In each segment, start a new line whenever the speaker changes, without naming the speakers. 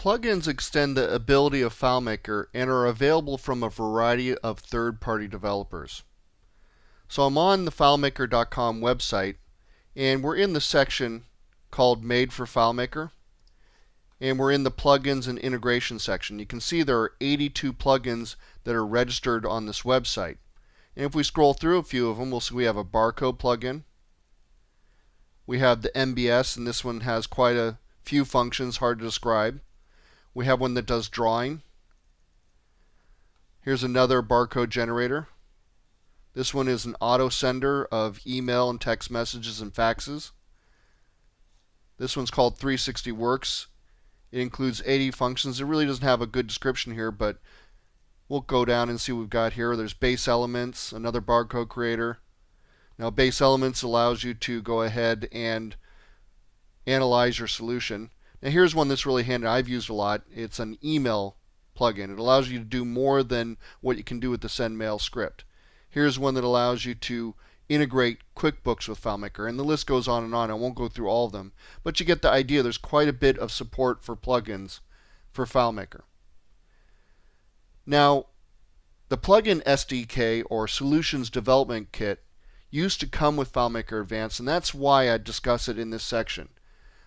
Plugins extend the ability of FileMaker and are available from a variety of third-party developers. So I'm on the FileMaker.com website, and we're in the section called Made for FileMaker, and we're in the Plugins and Integration section. You can see there are 82 plugins that are registered on this website. And if we scroll through a few of them, we'll see we have a barcode plugin. We have the MBS, and this one has quite a few functions, hard to describe. We have one that does drawing. Here's another barcode generator. This one is an auto sender of email and text messages and faxes. This one's called 360 Works. It includes 80 functions. It really doesn't have a good description here, but we'll go down and see what we've got here. There's base elements, another barcode creator. Now base elements allows you to go ahead and analyze your solution. Now here's one that's really handy. I've used a lot. It's an email plugin. It allows you to do more than what you can do with the send mail script. Here's one that allows you to integrate QuickBooks with FileMaker, and the list goes on and on. I won't go through all of them, but you get the idea. There's quite a bit of support for plugins for FileMaker. Now, the plugin SDK, or Solutions Development Kit, used to come with FileMaker Advanced, and that's why I discuss it in this section.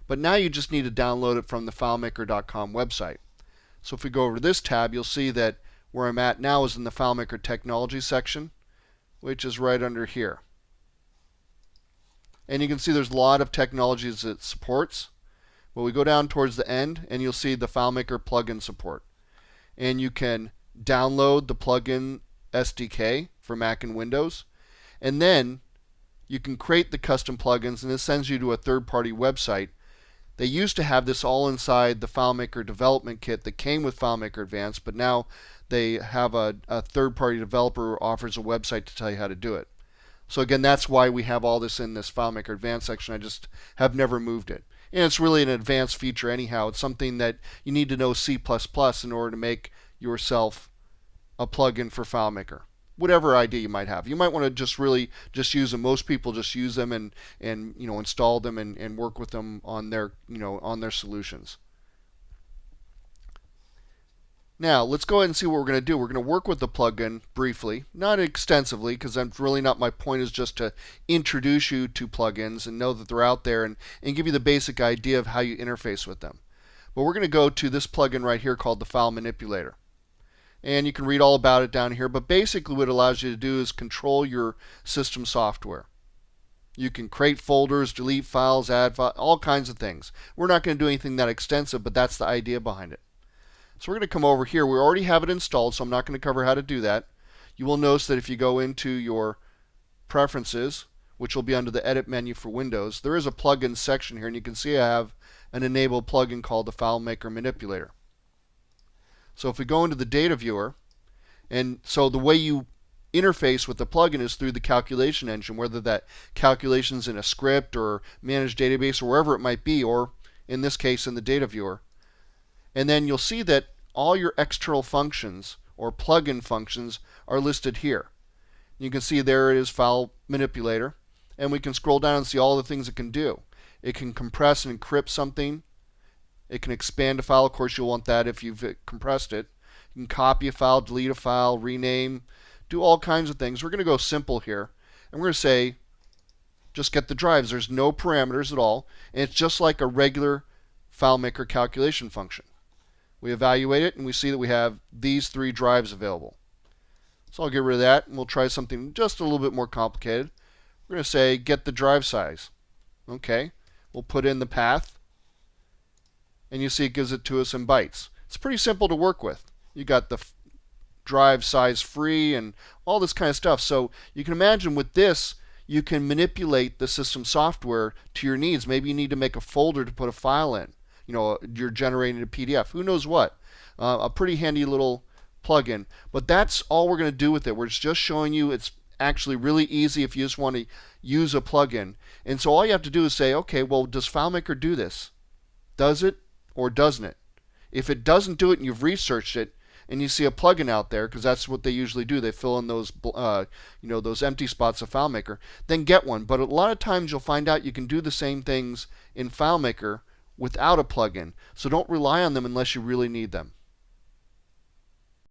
But now you just need to download it from the FileMaker.com website. So if we go over to this tab, you'll see that where I'm at now is in the FileMaker Technology section, which is right under here. And you can see there's a lot of technologies it supports. Well, we go down towards the end, and you'll see the FileMaker plugin support. And you can download the plugin SDK for Mac and Windows. And then you can create the custom plugins, and this sends you to a third-party website. They used to have this all inside the FileMaker development kit that came with FileMaker Advanced, but now they have a third-party developer who offers a website to tell you how to do it. So again, that's why we have all this in this FileMaker Advanced section. I just have never moved it. And it's really an advanced feature anyhow. It's something that you need to know C++ in order to make yourself a plugin for FileMaker. Whatever idea you might have. You might want to just really just use them. Most people just use them and install them and work with them on their solutions. Now, let's go ahead and see what we're going to do. We're going to work with the plugin briefly, not extensively, because that's really not my point, is just to introduce you to plugins and know that they're out there and give you the basic idea of how you interface with them. But we're going to go to this plugin right here called the FileManipulator. And you can read all about it down here, but basically what it allows you to do is control your system software. You can create folders, delete files, add files, all kinds of things. We're not going to do anything that extensive, but that's the idea behind it. So we're going to come over here. We already have it installed, so I'm not going to cover how to do that. You will notice that if you go into your Preferences, which will be under the Edit menu for Windows, there is a plugin section here, and you can see I have an enabled plugin called the FileMaker Manipulator. So if we go into the data viewer, and so the way you interface with the plugin is through the calculation engine, whether that calculation's in a script or managed database or wherever it might be, or in this case in the data viewer. And then you'll see that all your external functions or plugin functions are listed here. You can see there it is, FileManipulator, and we can scroll down and see all the things it can do. It can compress and encrypt something. It can expand a file. Of course, you'll want that if you've compressed it. You can copy a file, delete a file, rename, do all kinds of things. We're going to go simple here, and we're going to say just get the drives. There's no parameters at all, and it's just like a regular FileMaker calculation function. We evaluate it, and we see that we have these 3 drives available. So I'll get rid of that, and we'll try something just a little bit more complicated. We're going to say get the drive size. Okay, we'll put in the path, and you see it gives it to us in bytes. It's pretty simple to work with. You got the drive size free and all this kind of stuff. So you can imagine with this, you can manipulate the system software to your needs. Maybe you need to make a folder to put a file in. You're generating a PDF. Who knows what? A pretty handy little plugin. But that's all we're going to do with it. We're just showing you it's actually really easy if you just want to use a plugin. And so all you have to do is say, okay, well, does FileMaker do this? Does it or doesn't it? If it doesn't do it and you've researched it, and you see a plugin out there, because that's what they usually do, they fill in those those empty spots of FileMaker, then get one. But a lot of times you'll find out you can do the same things in FileMaker without a plugin. So don't rely on them unless you really need them.